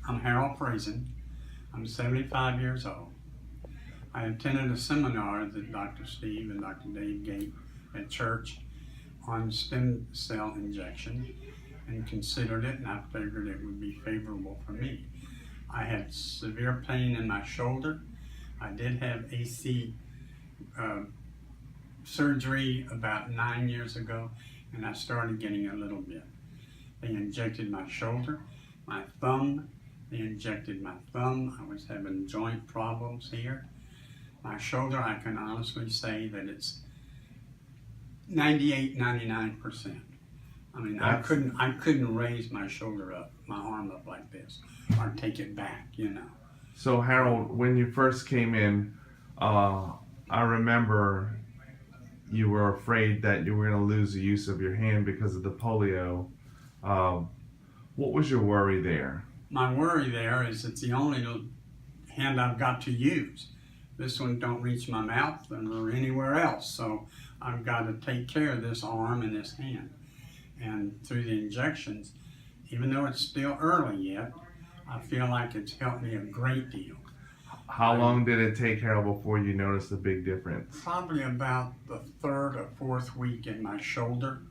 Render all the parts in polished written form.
I'm Harold Friesen. I'm 75 years old. I attended a seminar that Dr. Steve and Dr. Dave gave at church on stem cell injection and considered it, and I figured it would be favorable for me. I had severe pain in my shoulder. I did have AC surgery about 9 years ago, and I started getting a little bit. They injected my shoulder, my thumb. They injected my thumb. I was having joint problems here. My shoulder, I can honestly say that it's 98, 99%. I mean, I couldn't raise my shoulder up, my arm up like this, or take it back, you know. So Harold, when you first came in, I remember you were afraid that you were going to lose the use of your hand because of the polio. What was your worry there? My worry there is it's the only hand I've got to use. This one don't reach my mouth or anywhere else, so I've got to take care of this arm and this hand. And through the injections, even though it's still early yet, I feel like it's helped me a great deal. How long did it take, Harold, before you noticed a big difference? Probably about the third or fourth week in my shoulder.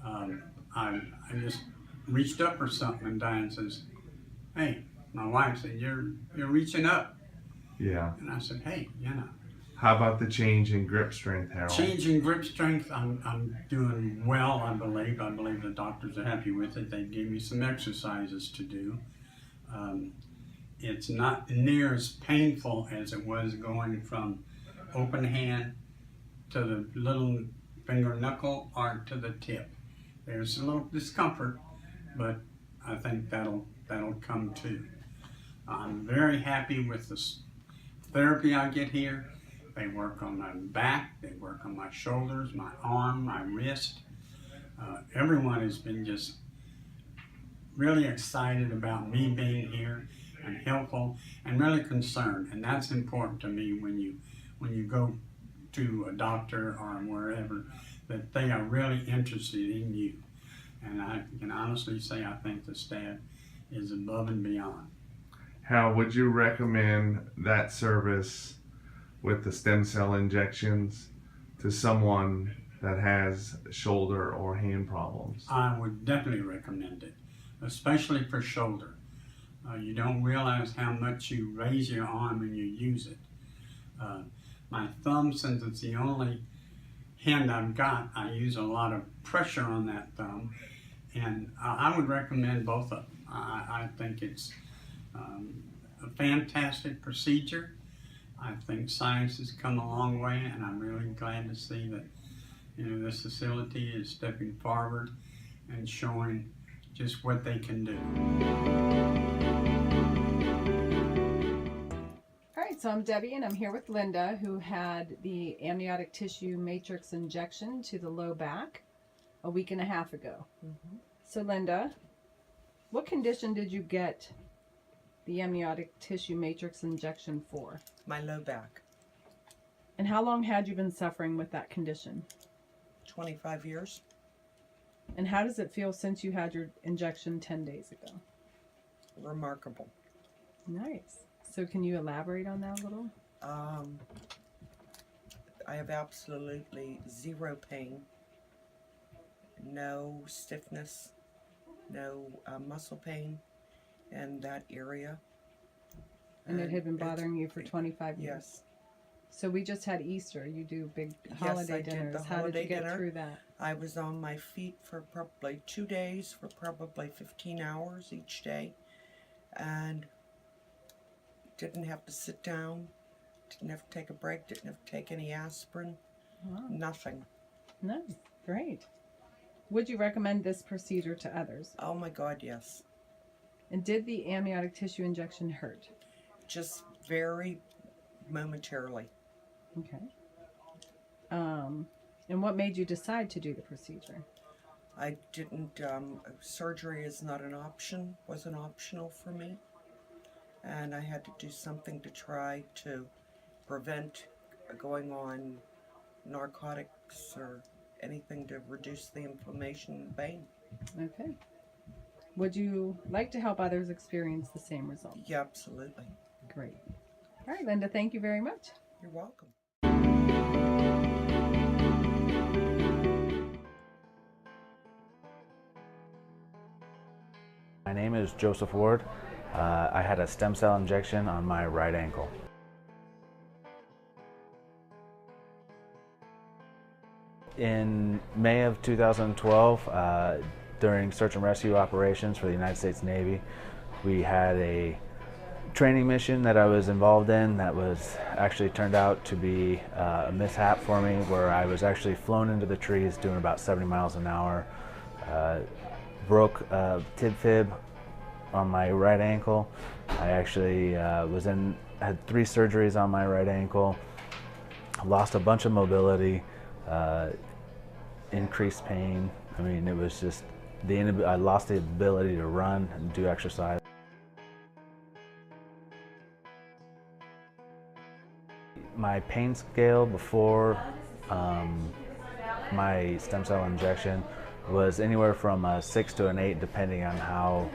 I just reached up or something, and Diane says, "Hey," my wife said, "You're reaching up." Yeah. And I said, "Hey, you know." How about the change in grip strength, Harold? Change in grip strength, I'm doing well, I believe. I believe the doctors are happy with it. They gave me some exercises to do. It's not near as painful as it was going from open hand to the little finger knuckle or to the tip. There's a little discomfort, but I think that'll come too. I'm very happy with the therapy I get here. They work on my back, they work on my shoulders, my arm, my wrist. Everyone has been just really excited about me being here and helpful and really concerned. And that's important to me when you go to a doctor or wherever, that they are really interested in you. And I can honestly say I think the staff is above and beyond. Harold, would you recommend that service with the stem cell injections to someone that has shoulder or hand problems? I would definitely recommend it, especially for shoulder. You don't realize how much you raise your arm when you use it. My thumb, since it's the only hand I've got, I use a lot of pressure on that thumb, and I would recommend both of them. I think it's a fantastic procedure. I think science has come a long way, and I'm really glad to see that this facility is stepping forward and showing just what they can do. All right, so I'm Debbie, and I'm here with Linda, who had the amniotic tissue matrix injection to the low back a week and a half ago. Mm-hmm. So Linda, what condition did you get the amniotic tissue matrix injection for? My low back. And how long had you been suffering with that condition? 25 years. And how does it feel since you had your injection 10 days ago? Remarkable. Nice. So can you elaborate on that a little? I have absolutely zero pain, no stiffness, no muscle pain in that area. And it had been bothering you for 25 years? Yes. So we just had Easter. You do big holiday dinners. How did you get through that? I was on my feet for probably 2 days, for probably 15 hours each day, and didn't have to sit down, didn't have to take a break, didn't have to take any aspirin, nothing. Nice, great. Would you recommend this procedure to others? Oh my God, yes. And did the amniotic tissue injection hurt? Just very momentarily. Okay. And what made you decide to do the procedure? I didn't, surgery is not an option, wasn't optional for me. And I had to do something to try to prevent going on narcotics or anything to reduce the inflammation and pain. Okay. Would you like to help others experience the same result? Yeah, absolutely. Great. All right, Linda, thank you very much. You're welcome. My name is Joseph Ward. I had a stem cell injection on my right ankle. In May of 2012, during search and rescue operations for the United States Navy, we had a training mission that I was involved in that was actually turned out to be a mishap for me, where I was actually flown into the trees doing about 70 miles an hour. Broke tib fib on my right ankle. I actually had 3 surgeries on my right ankle, lost a bunch of mobility, increased pain. I mean, it was just I lost the ability to run and do exercise. My pain scale before my stem cell injection was anywhere from a 6 to an 8, depending on how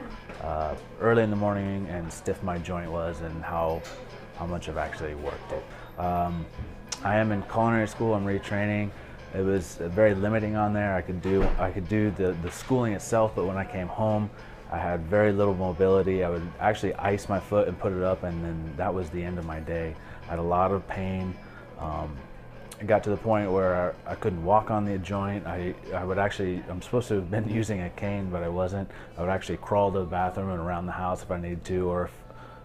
early in the morning and stiff my joint was and how much I've actually worked it. I am in culinary school. I'm retraining. It was very limiting on there. I could do the schooling itself, but when I came home, I had very little mobility. I would actually ice my foot and put it up, and then that was the end of my day. I had a lot of pain. It got to the point where I couldn't walk on the joint. I'm supposed to have been using a cane, but I wasn't. I would actually crawl to the bathroom and around the house if I needed to, or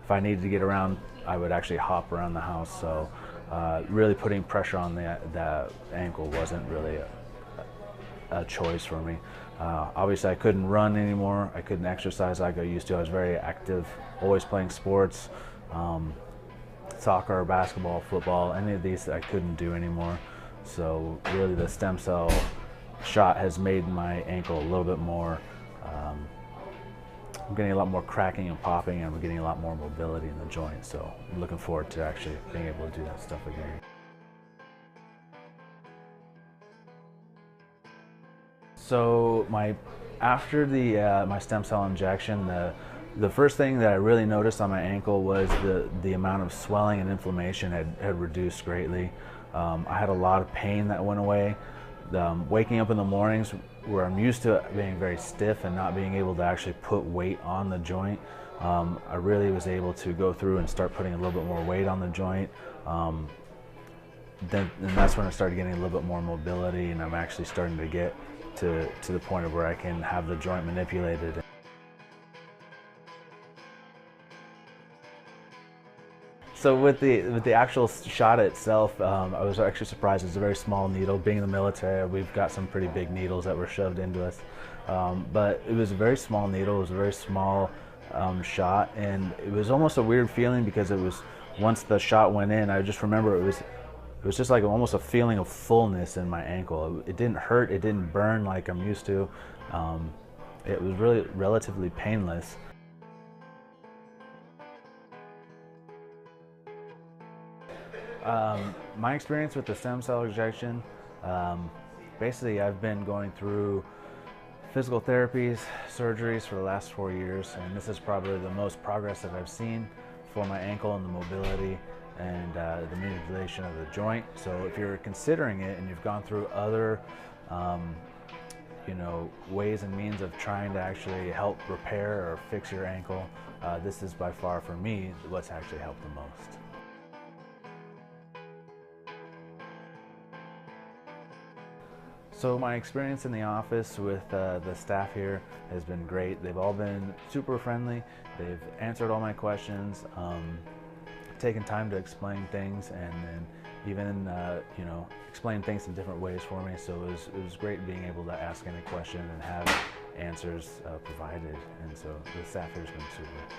if I needed to get around, I would actually hop around the house. So really putting pressure on the ankle wasn't really a choice for me. Obviously I couldn't run anymore. I couldn't exercise like I used to. I was very active, always playing sports. Soccer, basketball, football, any of these I couldn't do anymore. So really the stem cell shot has made my ankle a little bit more, I'm getting a lot more cracking and popping, and I'm getting a lot more mobility in the joint. So I'm looking forward to actually being able to do that stuff again. So after my stem cell injection, the first thing that I really noticed on my ankle was the amount of swelling and inflammation had reduced greatly. I had a lot of pain that went away. Waking up in the mornings, where I'm used to being very stiff and not being able to actually put weight on the joint, I really was able to go through and start putting a little bit more weight on the joint. And that's when I started getting a little bit more mobility, and I'm actually starting to get to the point of where I can have the joint manipulated. So with the actual shot itself, I was actually surprised. It's a very small needle. Being in the military, we've got some pretty big needles that were shoved into us. But it was a very small needle. It was a very small shot, and it was almost a weird feeling because it was, once the shot went in, I just remember it was just like almost a feeling of fullness in my ankle. It didn't hurt. It didn't burn like I'm used to. It was really relatively painless. My experience with the stem cell injection, basically I've been going through physical therapies, surgeries for the last 4 years, and this is probably the most progress that I've seen for my ankle and the mobility and the manipulation of the joint. So if you're considering it and you've gone through other ways and means of trying to actually help repair or fix your ankle, this is by far for me what's actually helped the most. So my experience in the office with the staff here has been great. They've all been super friendly. They've answered all my questions, taken time to explain things, and then even explain things in different ways for me. So it was great being able to ask any question and have answers provided. And so the staff here has been super.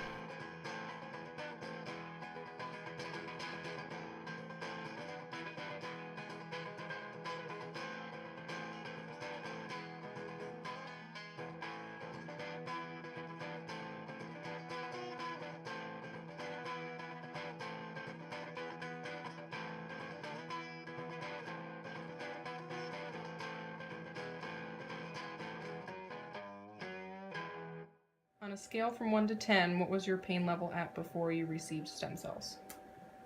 On a scale from 1 to 10, what was your pain level at before you received stem cells?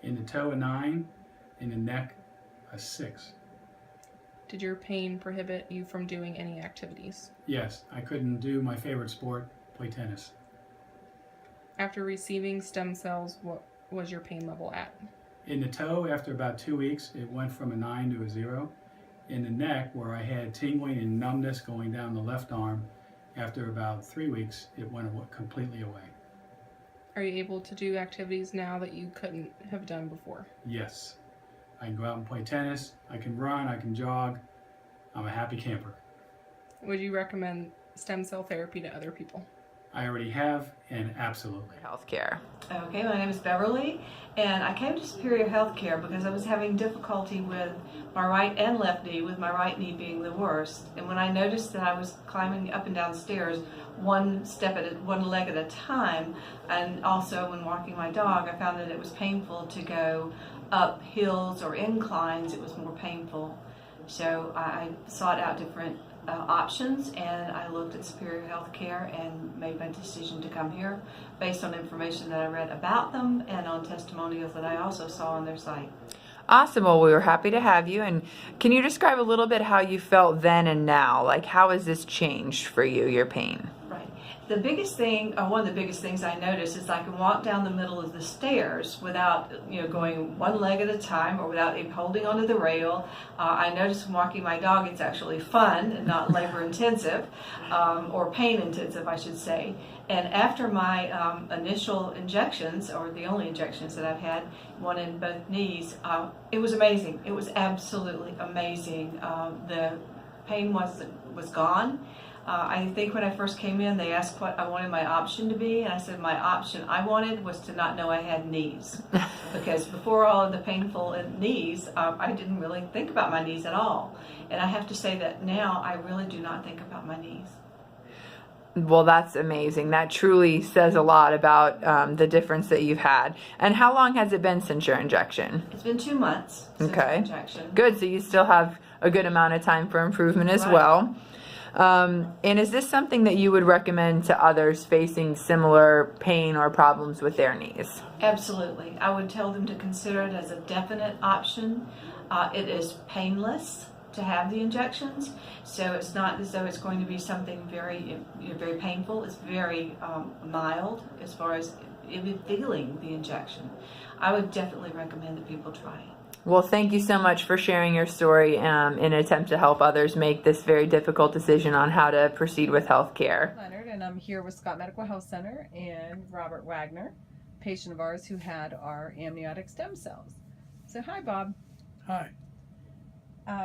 In the toe, a 9. In the neck, a 6. Did your pain prohibit you from doing any activities? Yes, I couldn't do my favorite sport, play tennis. After receiving stem cells, what was your pain level at? In the toe, after about 2 weeks, it went from a 9 to a 0. In the neck, where I had tingling and numbness going down the left arm, after about 3 weeks, it went completely away. Are you able to do activities now that you couldn't have done before? Yes, I can go out and play tennis, I can run, I can jog. I'm a happy camper. Would you recommend stem cell therapy to other people? I already have, and absolutely. Healthcare. Okay, my name is Beverly, and I came to Superior Healthcare because I was having difficulty with my right and left knee, with my right knee being the worst. And when I noticed that I was climbing up and down stairs one leg at a time, and also when walking my dog, I found that it was painful to go up hills or inclines. It was more painful. So I sought out different options, and I looked at Superior Healthcare and made my decision to come here based on information that I read about them and on testimonials that I also saw on their site. Awesome. Well, we were happy to have you. And can you describe a little bit how you felt then and now? Like, how has this changed for you, your pain? Right. The biggest thing, or one of the biggest things I noticed is I can walk down the middle of the stairs without, going one leg at a time or without even holding onto the rail. I noticed when walking my dog, it's actually fun and not labor intensive, or pain intensive, I should say. And after my initial injections, or the only injections that I've had, one in both knees, it was amazing. It was absolutely amazing. The pain was gone. I think when I first came in, they asked what I wanted my option to be, and I said my option I wanted was to not know I had knees. Because before all of the painful knees, I didn't really think about my knees at all. And I have to say that now I really do not think about my knees. Well, that's amazing. That truly says a lot about the difference that you've had. And how long has it been since your injection? It's been 2 months since the injection. Good. So you still have a good amount of time for improvement as well. And is this something that you would recommend to others facing similar pain or problems with their knees? Absolutely. I would tell them to consider it as a definite option. It is painless to have the injections, so it's not as though it's going to be something very painful. It's very mild as far as even feeling the injection. I would definitely recommend that people try it. Well, thank you so much for sharing your story in an attempt to help others make this very difficult decision on how to proceed with health care. Leonard, and I'm here with Scott Medical Health Center and Robert Wagner, patient of ours who had our amniotic stem cells. So hi, Bob. Hi.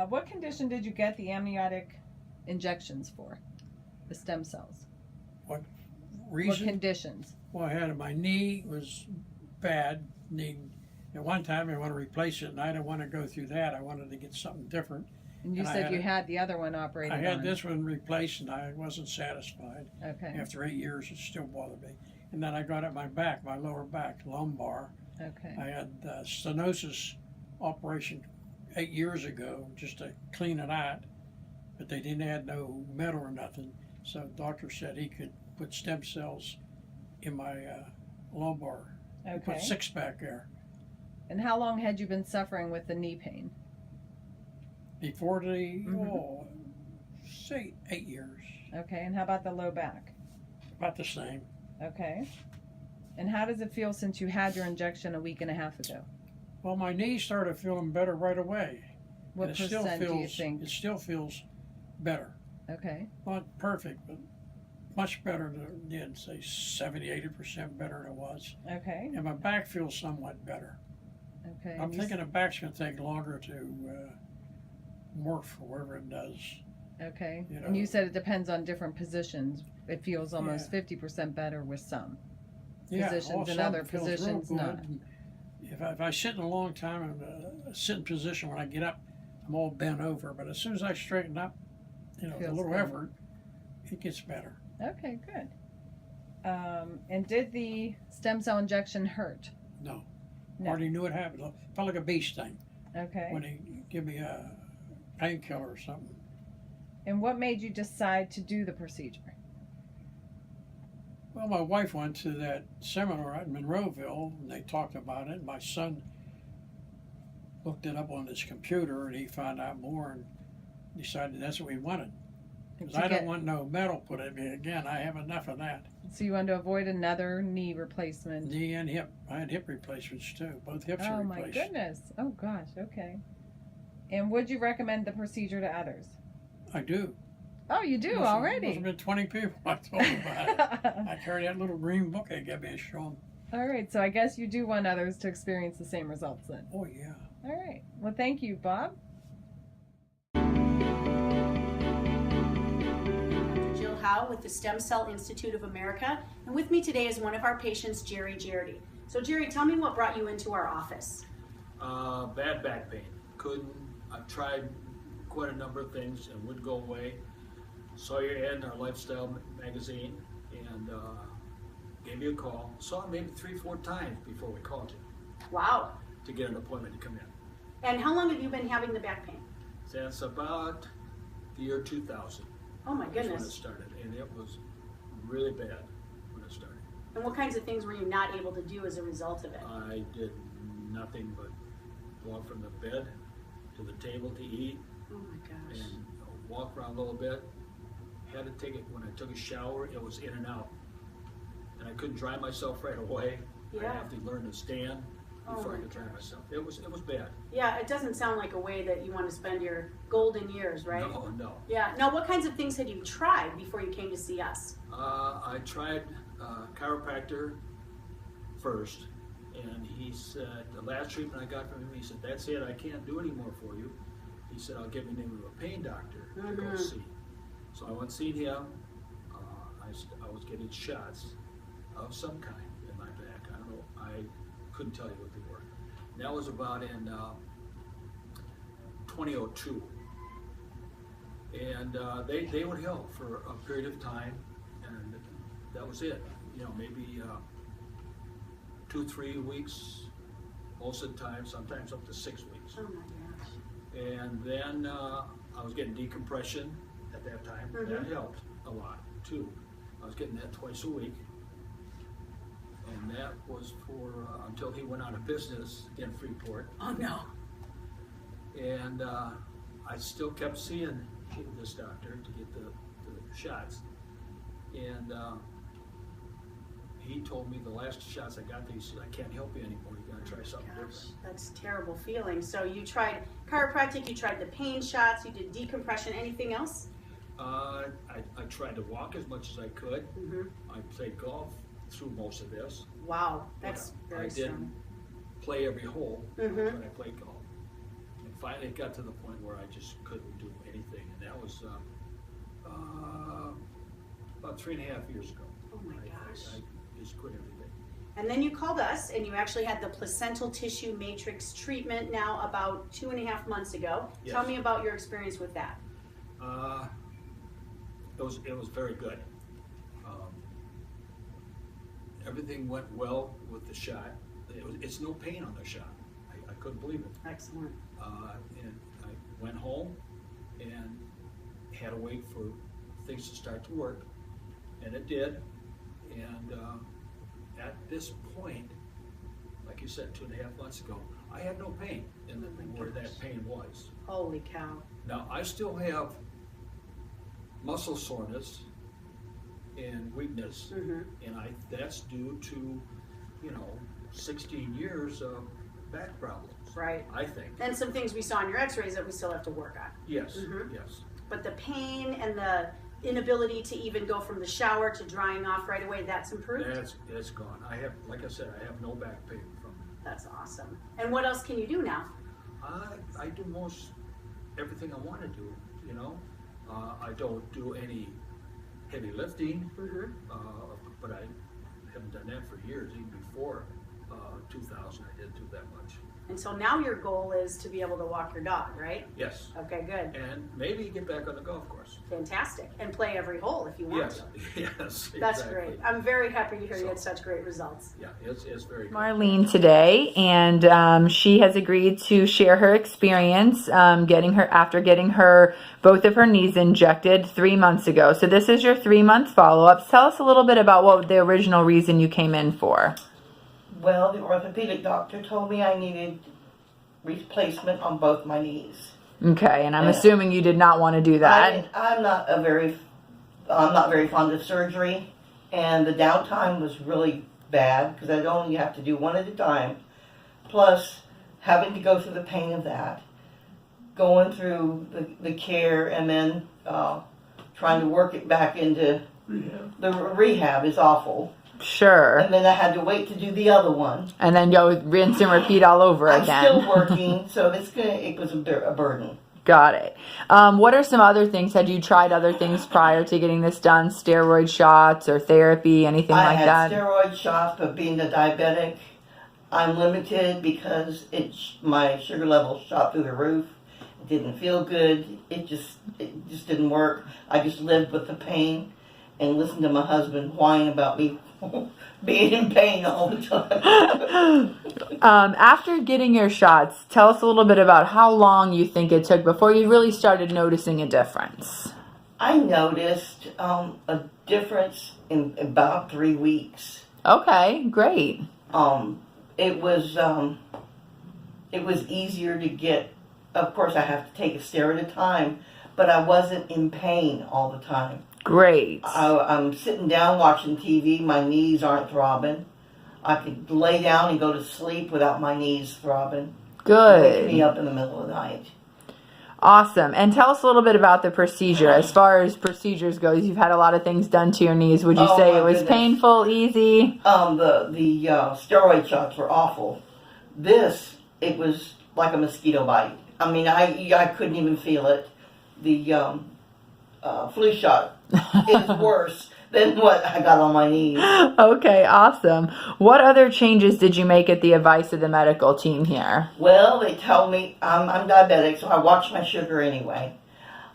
What condition did you get the amniotic injections for? The stem cells. What What reason? conditions? Well, I had my knee was bad. At one time I want to replace it, and I didn't want to go through that. I wanted to get something different. And you And I said had you it- had the other one operated I had on. this one replaced, and I wasn't satisfied. Okay. After 8 years, it still bothered me. And then I got at my back, my lower back, lumbar. Okay. I had stenosis operation 8 years ago just to clean it out, but they didn't add no metal or nothing. So the doctor said he could put stem cells in my lumbar. He put Okay. 6 back there. And how long had you been suffering with the knee pain? Before say 8 years, Okay. And how about the low back? about the same. Okay. And how does it feel since you had your injection a week and a half ago? Well, my knee started feeling better right away. What And it still percent do you feels- think? It still feels better. Okay. Not perfect, but much better than it did, say 70-80% better than it was. Okay. And my back feels somewhat better. Okay. I'm And you thinking the back's going to take longer to morph or whatever it does. Okay. you And you know. said it depends on different positions. It feels almost Yeah. 50% better with some. Yeah, Positions all and of a other sudden it feels real positions good. not. And if I sit in a long time in a sitting position, when I get up, I'm all bent over. But as soon as I straighten up, a Feels little good. effort, it gets better. Okay, good. And did the stem cell injection hurt? No. No. Hardly knew what happened. It felt like a bee sting Okay. when they give me a painkiller or something. And what made you decide to do the procedure? Well, my wife went to that seminar at Monroeville, and they talked about it. My son looked it up on his computer, and he found out more and decided that's what he wanted. Because I don't want no metal put in me again. I have enough of that. So you want to avoid another knee replacement? Knee and hip. I had hip replacements too. Both hips are Oh my replaced. goodness. Oh gosh. Okay. And would you recommend the procedure to others? I do. Oh, you do Must have already. been 20 people I told about it. I carry that little green book they gave me to show them. All right. So I guess you do want others to experience the same results then. Oh, yeah. All right. Well, thank you, Bob. Jill Howe with the Stem Cell Institute of America, and with me today is one of our patients, Jerry Jardy. So Jerry, tell me what brought you into our office. Bad back pain. I've tried quite a number of things and wouldn't go away. Saw your ad in our lifestyle magazine and gave you a call. Saw it maybe 3-4 times before we called you Wow. to get an appointment to come in. And how long have you been having the back pain? That's about the year 2000. Oh my That's when it goodness. started, and it was really bad when it started. And what kinds of things were you not able to do as a result of it? I did nothing but walk from the bed to the table to eat Oh my gosh. and walk around a little bit. Had to take it when I took a shower, it was in and out. And I couldn't dry myself right away. Yeah. I have to learn to stand Oh before I my could dry gosh. myself. It was bad. Yeah, it doesn't sound like a way that you want to spend your golden years, right? No. Yeah. Now, what kinds of things had you tried before you came to see us? I tried chiropractor first, and he said, the last treatment I got from him, he said, that's it, I can't do any more for you. He said, I'll give you the name of a pain doctor to go see. So I went and seen him. I was getting shots of some kind in my back. I don't know, I couldn't tell you what they were. And that was about in 2002. And they would help for a period of time, and that was it. You know, maybe 2-3 weeks, most of the time, sometimes up to 6 weeks. Oh my gosh. And then I was getting decompression at that time. That helped a lot too. I was getting that twice a week. And that was for until he went out of business in Freeport. Oh no. And I still kept seeing this doctor to get the shots. And he told me the last shots I got there, he said, I can't help you anymore. You gotta try something different. That's a terrible feeling. So you tried chiropractic, you tried the pain shots, you did decompression, anything else? I tried to walk as much as I could. I played golf through most of this. Wow, that's very I didn't strong. play every hole when I played golf. And finally it got to the point where I just couldn't do anything. And that was about 3.5 years ago. Oh my gosh. I just quit everything. And then you called us and you actually had the placental tissue matrix treatment now about 2.5 months ago. Yes. Tell me about your experience with that. It was very good. Everything went well with the shot. It's no pain on the shot. I couldn't believe it. Excellent. And I went home and had to wait for things to start to work, and it did. And at this point, like you said, 2.5 months ago, I had no pain in where that pain was. Holy cow. Now, I still have muscle soreness and weakness, and that's due to, 16 years of back problems. Right. I think. And some things we saw in your x-rays that we still have to work on. Yes, yes. But the pain and the inability to even go from the shower to drying off right away, that's improved? That's gone. I have, like I said, I have no back pain from it. That's awesome. And what else can you do now? I do most everything I want to do, I don't do any heavy lifting, but I haven't done that for years. Even before 2000, I didn't do that much. And so now your goal is to be able to walk your dog, right? Yes. Okay, good. And maybe get back on the golf course. Fantastic. And play every hole if you want Yes, to. yes, That's exactly. great. I'm very happy to hear you had such great results. Yeah, it's very good. Marlene today, and she has agreed to share her experience after getting both of her knees injected 3 months ago. So this is your 3-month follow-up. Tell us a little bit about what the original reason you came in for. Well, the orthopedic doctor told me I needed replacement on both my knees. Okay, and I'm assuming you did not want to do that. I'm not very fond of surgery, and the downtime was really bad because I'd only have to do one at a time. Plus, having to go through the pain of that, going through the care, and then trying to work it back into the rehab is awful. Sure. And then I had to wait to do the other one. And then go rinse and repeat all over again. I'm still working, so it was a burden. Got it. What are some other things? Had you tried other things prior to getting this done? Steroid shots or therapy, anything like that? I had steroid shots, but being a diabetic, I'm limited because my sugar level shot through the roof. It didn't feel good. It just didn't work. I just lived with the pain and listened to my husband whine about me being in pain all the time. After getting your shots, tell us a little bit about how long you think it took before you really started noticing a difference. I noticed a difference in about 3 weeks. Okay, great. It was easier to get. Of course, I have to take a steroid at a time, but I wasn't in pain all the time. Great. I'm sitting down watching TV. My knees aren't throbbing. I could lay down and go to sleep without my knees throbbing. Good. Waking me up in the middle of the night. Awesome. And tell us a little bit about the procedure. As far as procedures goes, you've had a lot of things done to your knees. Would you say it was painful, easy? The steroid shots were awful. It was like a mosquito bite. I mean, I couldn't even feel it. The flu shot is worse than what I got on my knees. Okay, awesome. What other changes did you make at the advice of the medical team here? Well, they told me I'm diabetic, so I watch my sugar anyway.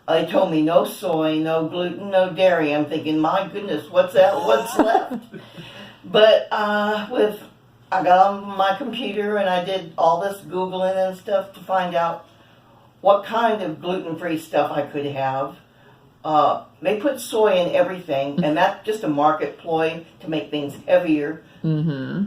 They told me no soy, no gluten, no dairy. I'm thinking, my goodness, what's left? But I got on my computer and I did all this Googling and stuff to find out what kind of gluten-free stuff I could have. They put soy in everything, and that's just a market ploy to make things heavier. Mm-hmm.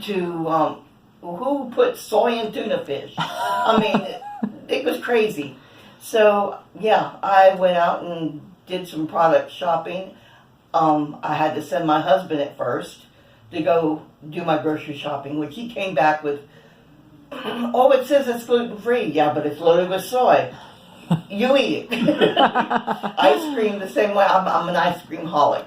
Who put soy in tuna fish? I mean, it was crazy. So, yeah, I went out and did some product shopping. I had to send my husband at first to go do my grocery shopping, which he came back with, oh, it says it's gluten-free. Yeah, but it's loaded with soy. You eat it. Ice cream the same way. I'm an ice cream holic.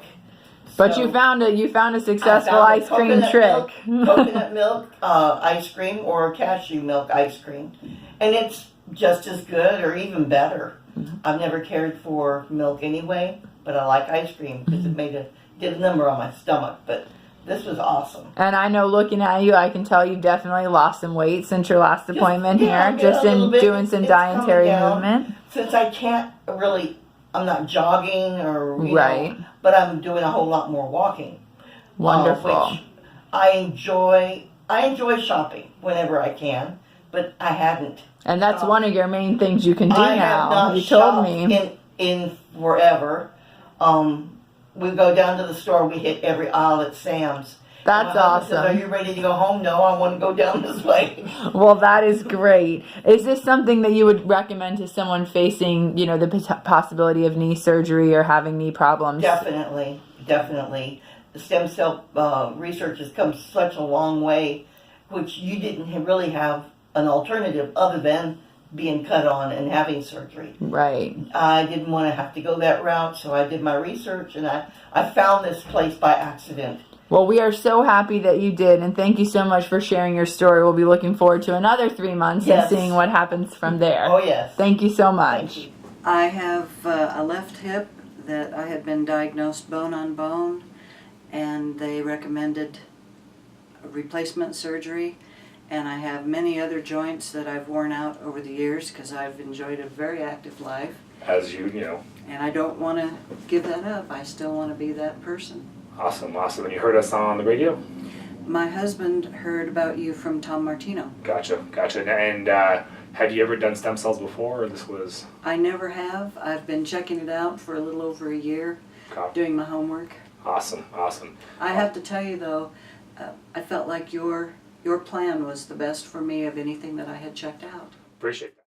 But you found a successful ice cream trick. Coconut milk ice cream or cashew milk ice cream. And it's just as good or even better. Mm-hmm. I've never cared for milk anyway, but I like ice cream because it did a number on my stomach. But this was awesome. And I know looking at you, I can tell you've definitely lost some weight since your last appointment here, just in doing some dietary movement. Since I can't really, I'm not jogging or, right. But I'm doing a whole lot more walking. Wonderful. Which I enjoy shopping whenever I can, but I hadn't. And that's one of your main things you can do I now. Have not you told me. In forever. We go down to the store, we hit every aisle at Sam's. That's awesome. Says, are you ready to go home? No, I want to go down this way. Well, that is great. Is this something that you would recommend to someone facing, the possibility of knee surgery or having knee problems? Definitely. The stem cell research has come such a long way, which you didn't really have an alternative other than being cut on and having surgery. Right. I didn't want to have to go that route, so I did my research, and I found this place by accident. Well, we are so happy that you did, and thank you so much for sharing your story. We'll be looking forward to another 3 months and seeing what happens from there. Oh, yes. Thank you so much. Thank you. I have a left hip that I had been diagnosed bone on bone, and they recommended replacement surgery. and I have many other joints that I've worn out over the years because I've enjoyed a very active life. As you know. And I don't want to give that up. I still want to be that person. Awesome, awesome. And you heard us on the radio? My husband heard about you from Tom Martino. Gotcha, gotcha. And had you ever done stem cells before, or this was? I never have. I've been checking it out for a little over a year, doing my homework. Awesome, awesome. I have to tell you though, I felt like your plan was the best for me of anything that I had checked out. Appreciate that.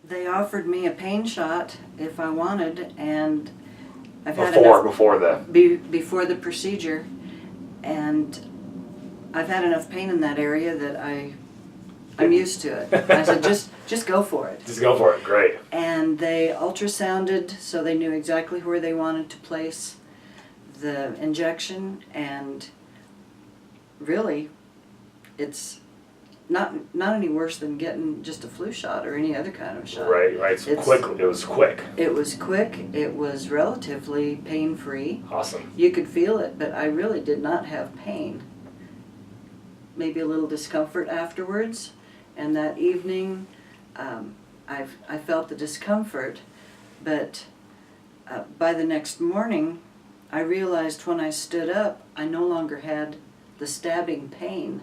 They offered me a pain shot if I wanted, and I've had before the procedure, and I've had enough pain in that area that I'm used to it. I said, just go for it. Just go for it. Great. And they ultrasounded, so they knew exactly where they wanted to place the injection, and really, it's not any worse than getting just a flu shot or any other kind of shot. Right. So quickly, it was quick. It was quick. It was relatively pain-free. Awesome. You could feel it, but I really did not have pain. Maybe a little discomfort afterwards, and that evening, I felt the discomfort, but by the next morning, I realized when I stood up, I no longer had the stabbing pain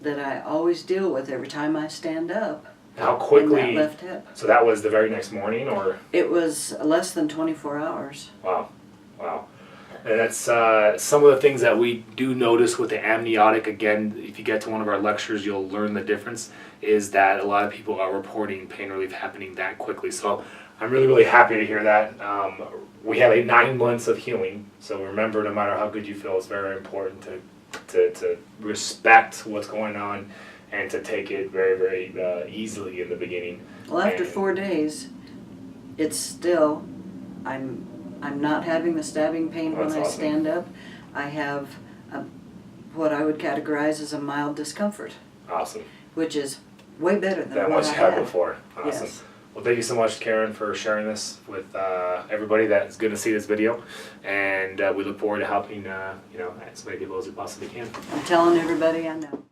that I always deal with every time I stand up. How quickly? In that left hip. So that was the very next morning, or? It was less than 24 hours. Wow, wow. And that's some of the things that we do notice with the amniotic. Again, if you get to one of our lectures, you'll learn the difference, is that a lot of people are reporting pain relief happening that quickly. So I'm really, really happy to hear that. We have 9 months of healing. So remember, no matter how good you feel, it's very important to respect what's going on and to take it very, very easily in the beginning. Well, after 4 days, it's still, I'm not having the stabbing pain when I stand up. I have what I would categorize as a mild discomfort. Awesome. Which is way better than what you had before. Awesome. Yes. Well, thank you so much, Karen, for sharing this with everybody that's going to see this video, and we look forward to helping as many people as we possibly can. I'm telling everybody I know.